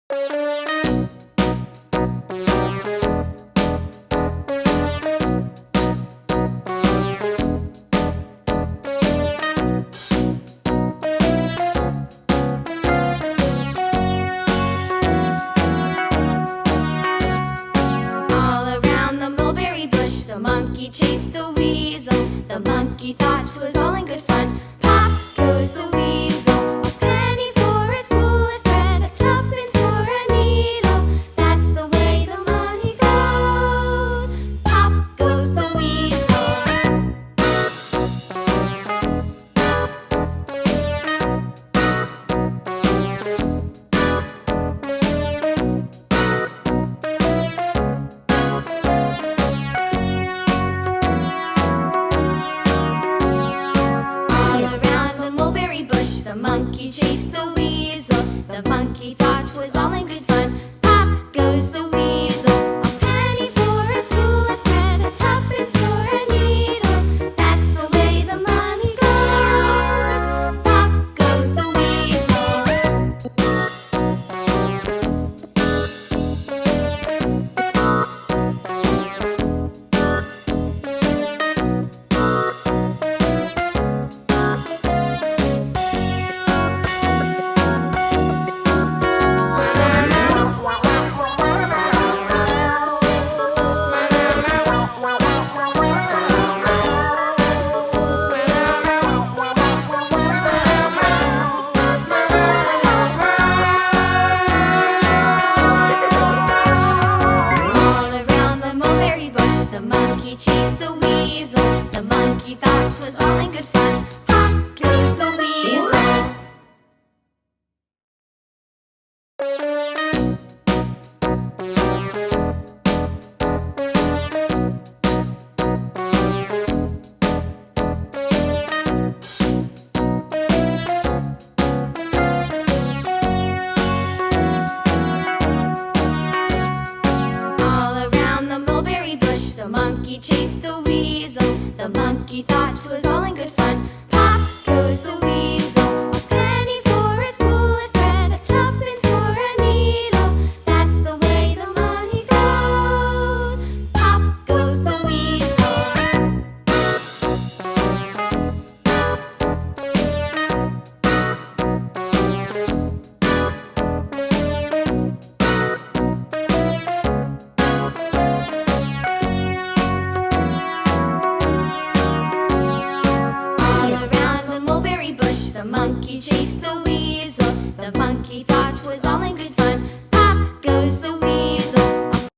The monkey chased the weasel. The monkey thought 'twas all in good fun. Pop goes the weasel. A penny for a spool of thread, a tuppence for a needle. That's the way the money goes. Pop goes the weasel. The monkey chased the weasel. The monkey thought 'twas all in good fun. Pop goes the weasel. A penny for a spool of thread, a tuppence for a needle. That's the way the money goes. Pop goes the weasel. The monkey chased the weasel. The monkey thought 'twas all in good fun. Pop goes the weasel. The monkey chased the weasel. The monkey thought 'twas all